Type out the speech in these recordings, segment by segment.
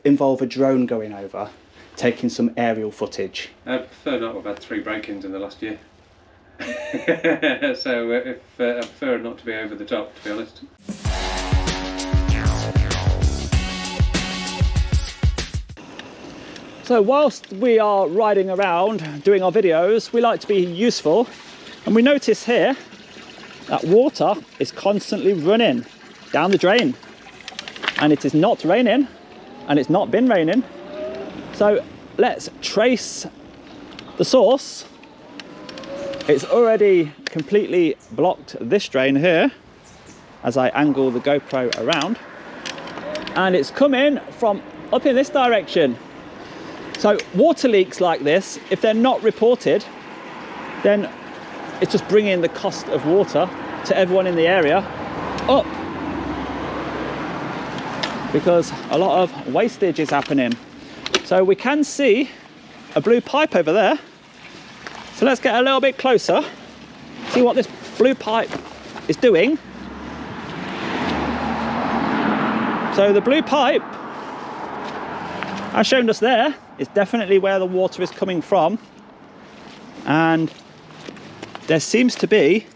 involve a drone going over, taking some aerial footage? I prefer not. We've had 3 break-ins in the last year. So I prefer not to be over the top, to be honest. So whilst we are riding around doing our videos, we like to be useful, and we notice here that water is constantly running down the drain, and it is not raining, and it's not been raining. So let's trace the source. It's already completely blocked this drain here as I angle the GoPro around, and it's coming from up in this direction. So water leaks like this, if they're not reported, then it's just bringing the cost of water to everyone in the area up, because a lot of wastage is happening. So we can see a blue pipe over there. So let's get a little bit closer, see what this blue pipe is doing. So the blue pipe, as shown us there, is definitely where the water is coming from. And there seems to be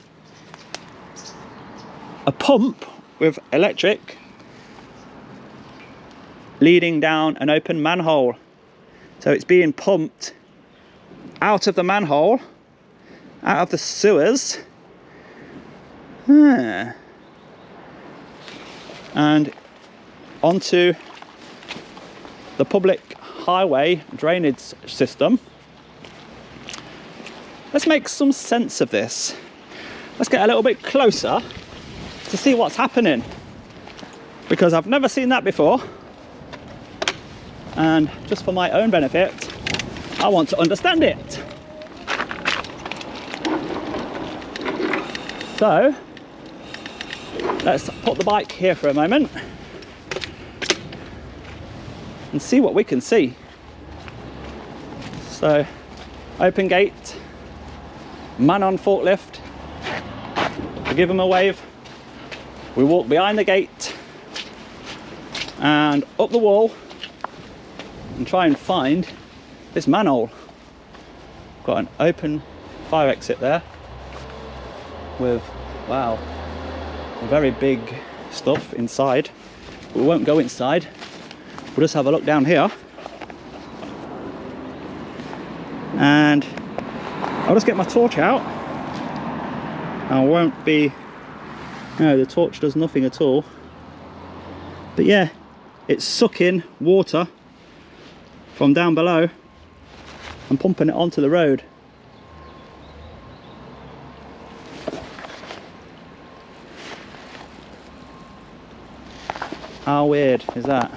a pump with electric leading down an open manhole. So it's being pumped out of the manhole, out of the sewers, and onto the public highway drainage system. Let's make some sense of this. Let's get a little bit closer to see what's happening, because I've never seen that before, and just for my own benefit, I want to understand it. So let's put the bike here for a moment and see what we can see. So open gate, man on forklift, we give him a wave, we walk behind the gate and up the wall and try and find this manhole. Got an open fire exit there with, wow, very big stuff inside. We won't go inside, we'll just have a look down here. And I'll just get my torch out. I won't be, no, the torch does nothing at all. But yeah, it's sucking water from down below and pumping it onto the road. How weird is that?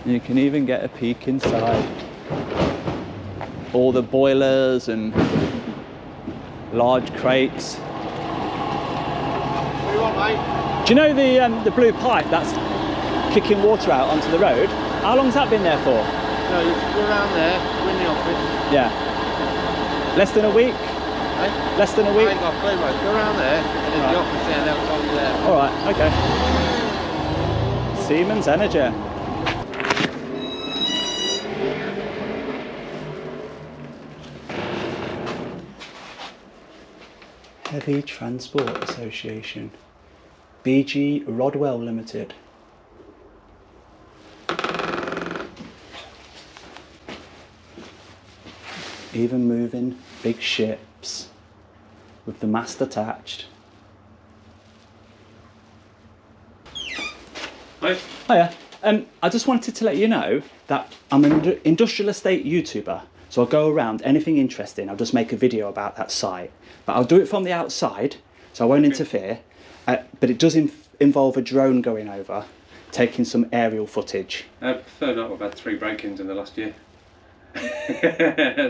You can even get a peek inside all the boilers and large crates. What do you want, mate? Do you know the blue pipe that's kicking water out onto the road? How long's that been there for? No, you go around there, we're in the office. Yeah. Less than a week? Eh? Less than a week? I ain't got a clue, mate. Go around there, and there's the office there, and they'll tell you there. Alright, okay. Siemens Energy. Heavy Transport Association, BG Rodwell Limited. Even moving big ships with the mast attached. Hi. Hiya. I just wanted to let you know that I'm an industrial estate YouTuber. So I'll go around, anything interesting, I'll just make a video about that site. But I'll do it from the outside, so I won't interfere. But it does involve a drone going over, taking some aerial footage. I prefer not. We've had 3 break-ins in the last year.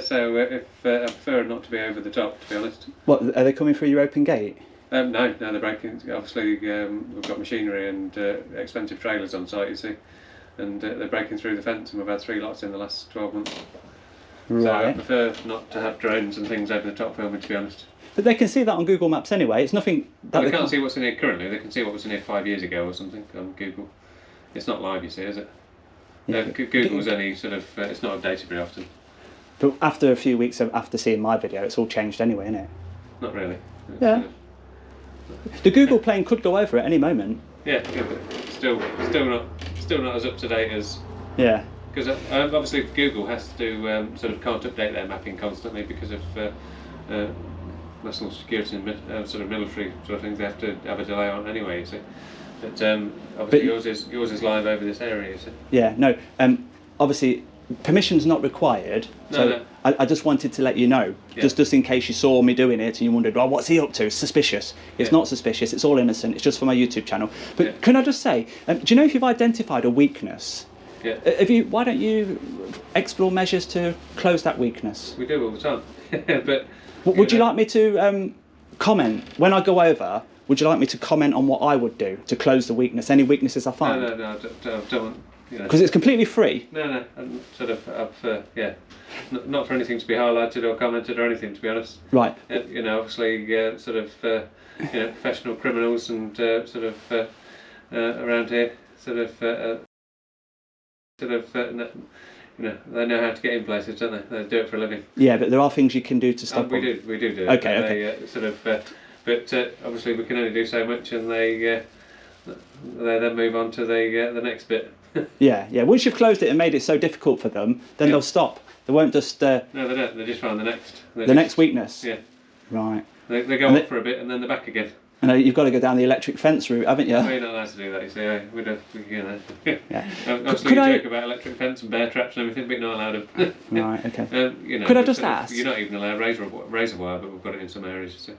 So I prefer not to be over the top, to be honest. What, are they coming through your open gate? No, they're break-ins. Obviously we've got machinery and expensive trailers on site, you see. and they're breaking through the fence, and we've had 3 lots in the last 12 months. Right. So I prefer not to have drones and things over the top filming, to be honest. But they can see that on Google Maps anyway. It's nothing that Well, they can't see what's in here currently. They can see what was in here 5 years ago or something on Google. It's not live, you see, is it? Yeah. Google's only sort of, it's not updated very often. But after a few weeks after seeing my video, it's all changed anyway, isn't it? Not really. It's Yeah. The Google plane could go over at any moment. Yeah, but still not as up to date as. Yeah. Because obviously Google has to sort of can't update their mapping constantly because of national security and sort of military sort of things. They have to have a delay on anyway. You see. But obviously yours is live over this area. You see. Yeah. No. Obviously, permission's not required. So No. I just wanted to let you know, Yeah. just in case you saw me doing it and you wondered, well, what's he up to? It's suspicious. It's Yeah. not suspicious. It's all innocent. It's just for my YouTube channel. But Yeah. can I just say, do you know if you've identified a weakness? Yeah. Why don't you explore measures to close that weakness? We do all the time. But Would you like me to comment when I go over? Would you like me to comment on what I would do to close the weakness? Any weaknesses I find? No, don't want. Because it's completely free. No, I'm sort of, yeah, not for anything to be highlighted or commented or anything, to be honest. Right. Obviously, sort of, professional criminals and sort of around here, they know how to get in places, don't they? They do it for a living. Yeah, but there are things you can do to stop them. We do it. Okay. But obviously we can only do so much, and they then move on to the next bit. Yeah. Once you've closed it and made it so difficult for them, then they'll stop. They won't just. No, they don't. They just find the next. Next weakness. Yeah. Right. They go up for a bit and then they're back again. And you've got to go down the electric fence route, haven't you? Well, you're not allowed to do that, you see. We don't, Yeah. Obviously, you joke about electric fence and bear traps and everything, but you're not allowed them. Right. Okay. Could I just ask? You're not even allowed razor wire, but we've got it in some areas, you see.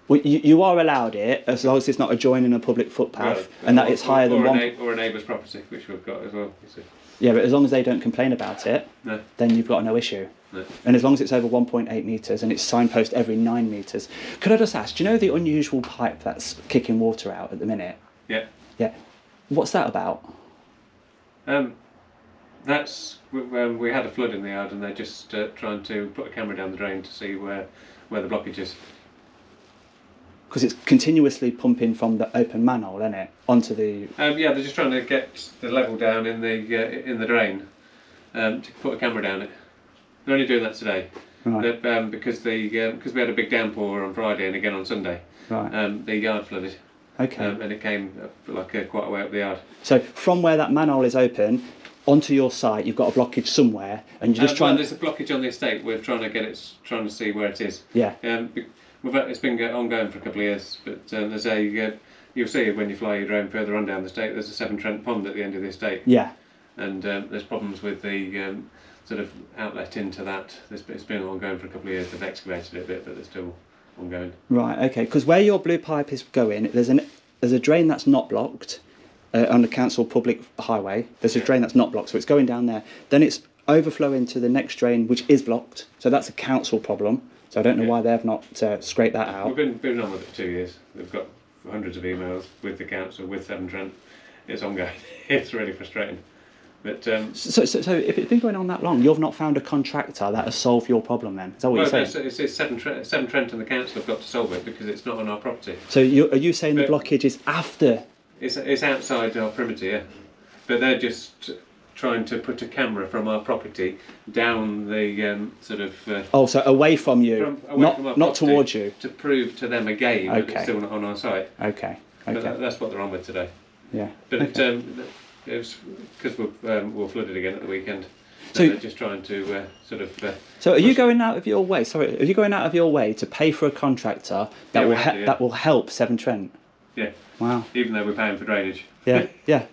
Well, you are allowed it as long as it's not adjoining a public footpath, and that it's higher than one. Or a neighbour's property, which we've got as well, you see. Yeah, but as long as they don't complain about it, No. then you've got no issue. No. And as long as it's over 1.8 metres and it's signpost every 9 metres. Could I just ask, do you know the unusual pipe that's kicking water out at the minute? Yeah. Yeah. What's that about? That's we had a flood in the yard, and they're just trying to put a camera down the drain to see where the blockage is. Because it's continuously pumping from the open manhole, isn't it, onto the... Yeah, they're just trying to get the level down in the drain to put a camera down it. They're only doing that today. Right. Because we had a big downpour on Friday and again on Sunday. Right. The yard flooded. Okay. And it came quite a way up the yard. So from where that manhole is open onto your site, you've got a blockage somewhere, and you're just trying. There's a blockage on the estate. We're trying to see where it is. Yeah. It's been ongoing for a couple of years, but there's you'll see when you fly your drone further on down the estate. There's a Severn Trent pond at the end of the estate. Yeah. And there's problems with the sort of outlet into that. It's been ongoing for a couple of years. They've excavated it a bit, but they're still ongoing. Right. Okay. Because where your blue pipe is going, there's a drain that's not blocked on the council public highway. There's a drain that's not blocked, so it's going down there. Then it's overflowing to the next drain, which is blocked. So that's a council problem. So I don't know why they have not scraped that out. We've been on with it for 2 years. We've got hundreds of emails with the council, with Severn Trent. It's ongoing. It's really frustrating. But so if it's been going on that long, you've not found a contractor that has solved your problem then? Is that what you're saying? It's Severn Trent and the council have got to solve it because it's not on our property. So are you saying the blockage is after? It's outside our perimeter, yeah. But they're just trying to put a camera from our property down the sort of... so away from you, not towards you. To prove to them again that it's still not on our site. Okay. But that's what they're on with today. Yeah. But okay. It was because we're flooded again at the weekend. So they're just trying to sort of... So are you going out of your way, are you going out of your way to pay for a contractor that that will help Severn Trent? Yeah. Wow. Even though we're paying for drainage. Yeah, yeah.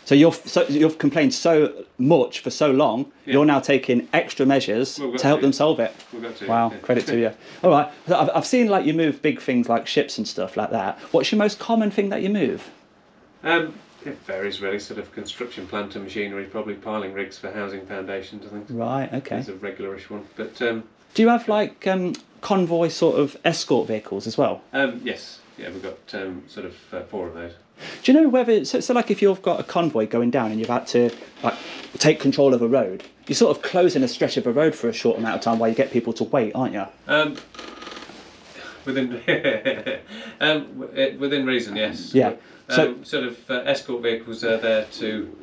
So you've complained so much for so long. Yeah. You're now taking extra measures to help them solve it. We've got to. Wow, yeah. Credit to you. All right. So I've seen you move big things like ships and stuff like that. What's your most common thing that you move? It varies really. Sort of construction plant and machinery, probably piling rigs for housing foundations, I think. Right. Okay. It's a regularish one, but. Do you have convoy sort of escort vehicles as well? Yes. Yeah, we've got sort of 4 of those. Do you know whether, so like if you've got a convoy going down and you've had to like take control of a road, you're sort of closing a stretch of a road for a short amount of time while you get people to wait, aren't you? Within within reason, yes. Yeah. So sort of escort vehicles are there to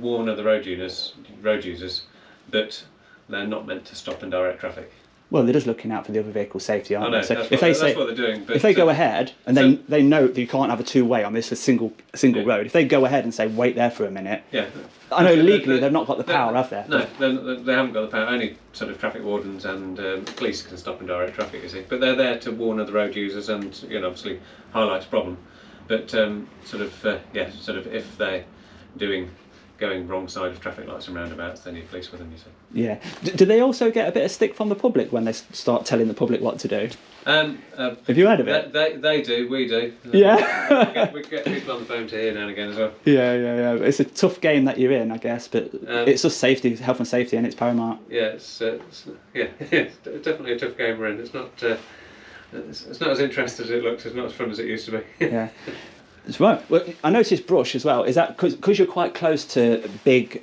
warn other road users that they're not meant to stop and direct traffic. well, they're just looking out for the other vehicle's safety, aren't I know, they? So that's, if what, they that's what they're doing. But if they go ahead and they know that you can't have a two-way on this single road, if they go ahead and say wait there for a minute, yeah. I know legally they've not got the power, have they? No, they haven't got the power. Only sort of traffic wardens and police can stop and direct traffic, you see. But they're there to warn other road users and, you know, obviously highlight a problem. But sort of if they're going wrong side of traffic lights and roundabouts, they need police with them, you see. Yeah. Do they also get a bit of stick from the public when they start telling the public what to do? Have you heard of it? They do, we do. Yeah. we get people on the phone to hear now and again as well. Yeah. It's a tough game that you're in, I guess, but it's just safety, health and safety, and it's paramount. Yeah, it's definitely a tough game we're in. It's not as interesting as it looks. It's not as fun as it used to be. Yeah. That's right. Well, I noticed brush as well. Is that because you're quite close to big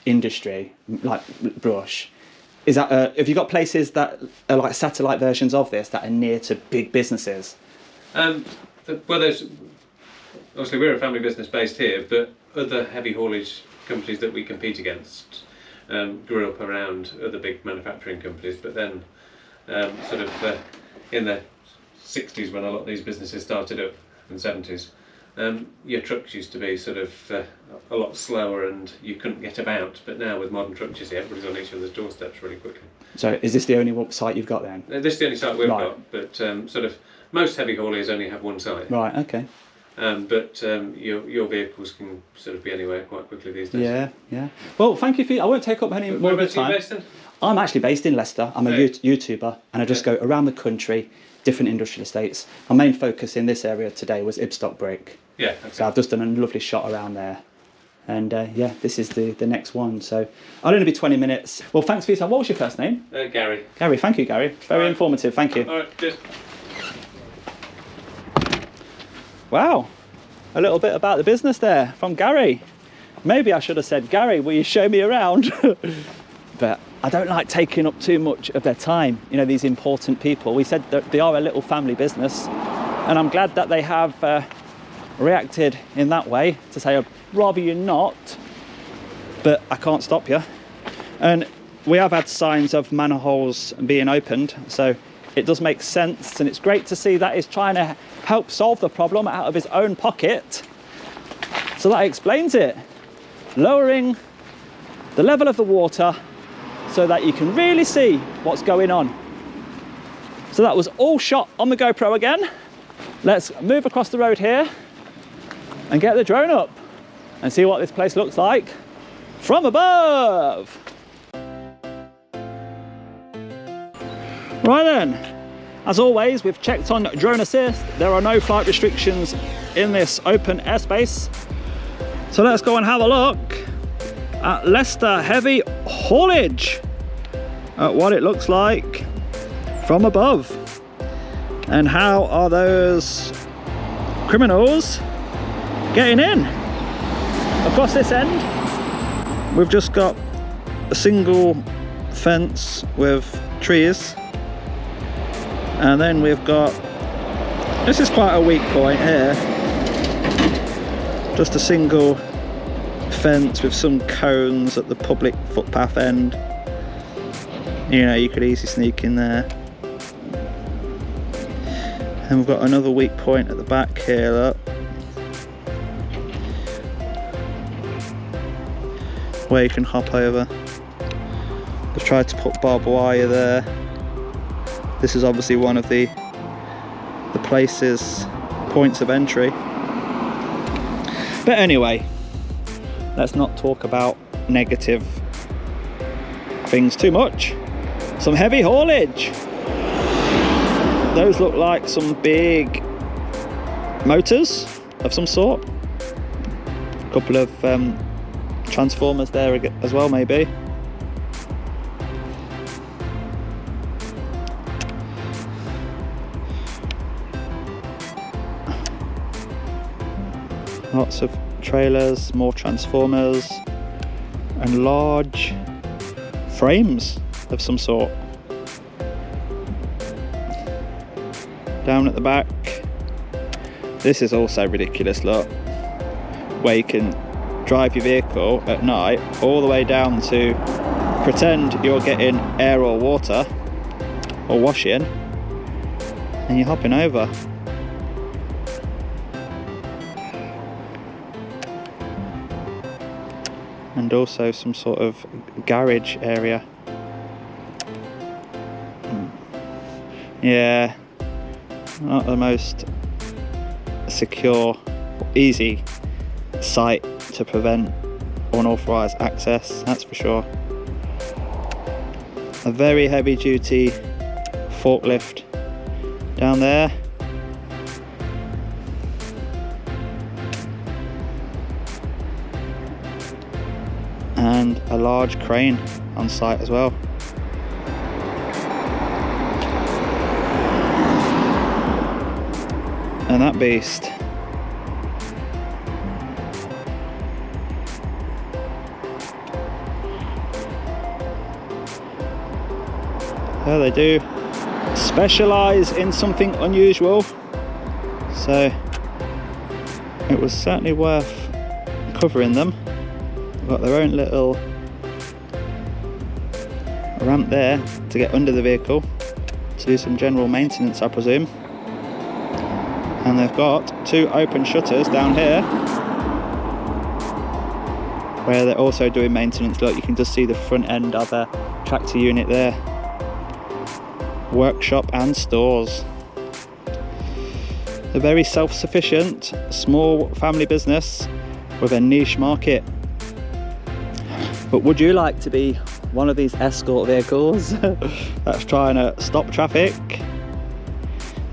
industry like brush? Is that have you got places that are like satellite versions of this that are near to big businesses? Well, there's obviously we're a family business based here, but other heavy haulage companies that we compete against grew up around other big manufacturing companies. But then, in the 60s, when a lot of these businesses started up, and 70s. Your trucks used to be sort of a lot slower and you couldn't get about, but now with modern trucks you see everybody's on each other's doorsteps really quickly. So is this the only site you've got then? This is the only site we've got, but sort of most heavy hauliers only have one site. Right, okay. But your vehicles can sort of be anywhere quite quickly these days. Yeah. Well, thank you I won't take up any more of your time. Based in? I'm actually based in Leicester. I'm a YouTuber and I just go around the country, different industrial estates. Our main focus in this area today was Ibstock Brick. Yeah. Okay. So I've just done a lovely shot around there. And this is the next one. So I'll only be 20 minutes. Well, thanks for your time. What was your first name? Gary. Gary, thank you, Gary. Very informative, thank you. All right, cheers. Wow, a little bit about the business there from Gary. Maybe I should have said, Gary, will you show me around? But I don't like taking up too much of their time, you know, these important people. We said that they are a little family business, and I'm glad that they have reacted in that way to say, I'd rather you not, but I can't stop you. And we have had signs of manholes being opened, so it does make sense, and it's great to see that he's trying to help solve the problem out of his own pocket. So that explains it. Lowering the level of the water so that you can really see what's going on. So that was all shot on the GoPro again. Let's move across the road here and get the drone up and see what this place looks like from above. Right then, as always, we've checked on drone assist. There are no flight restrictions in this open airspace. So let's go and have a look at Leicester heavy haulage, at what it looks like from above. And how are those criminals getting in? Across this end, we've just got a single fence with trees. And then we've got, this is quite a weak point here, just a single fence with some cones at the public footpath end. You know, you could easily sneak in there. And we've got another weak point at the back here, look, where you can hop over. They've tried to put barbed wire there. This is obviously one of the place's points of entry. But anyway, let's not talk about negative things too much. Some heavy haulage. Those look like some big motors of some sort. A couple of transformers there as well, maybe. Lots of trailers, more transformers, and large frames of some sort. Down at the back, this is also ridiculous, look, where you can drive your vehicle at night all the way down to pretend you're getting air or water or washing, and you're hopping over. And also some sort of garage area. Yeah, not the most secure, easy site to prevent unauthorised access, that's for sure. A very heavy duty forklift down there. And a large crane on site as well. And that beast yeah, they do specialise in something unusual, so it was certainly worth covering them. They've got their own little ramp there to get under the vehicle to do some general maintenance, I presume. And they've got two open shutters down here where they're also doing maintenance. Look, you can just see the front end of a tractor unit there. Workshop and stores. A very self-sufficient, small family business with a niche market. But would you like to be one of these escort vehicles that's trying to stop traffic,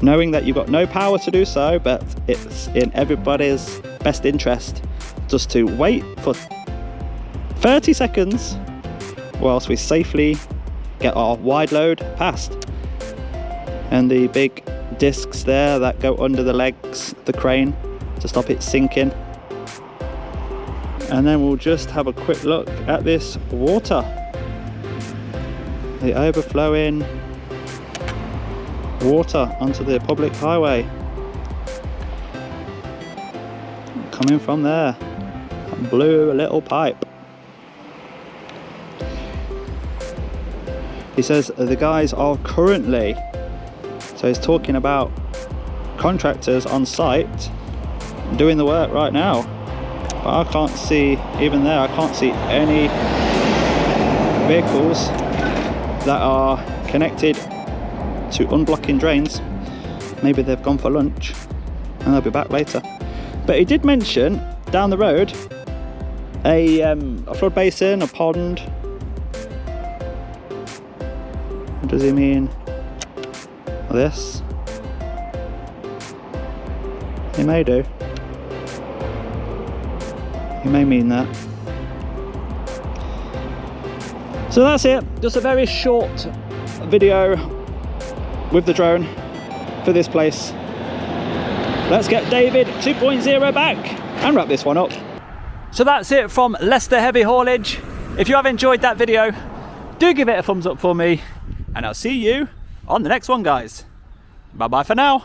knowing that you've got no power to do so, but it's in everybody's best interest just to wait for 30 seconds whilst we safely get our wide load past? And the big discs there that go under the legs, the crane, to stop it sinking. And then we'll just have a quick look at this water. The overflowing water onto the public highway. Coming from there. That blue little pipe. He says the guys are currently, so he's talking about contractors on site doing the work right now. But I can't see, even there, I can't see any vehicles that are connected to unblocking drains. Maybe they've gone for lunch and they'll be back later. But he did mention down the road a flood basin, a pond. What does he mean? This? He may do. He may mean that. So that's it. Just a very short video with the drone for this place. Let's get David 2.0 back and wrap this one up. So that's it from Leicester Heavy Haulage. If you have enjoyed that video, do give it a thumbs up for me, and I'll see you on the next one, guys. Bye bye for now.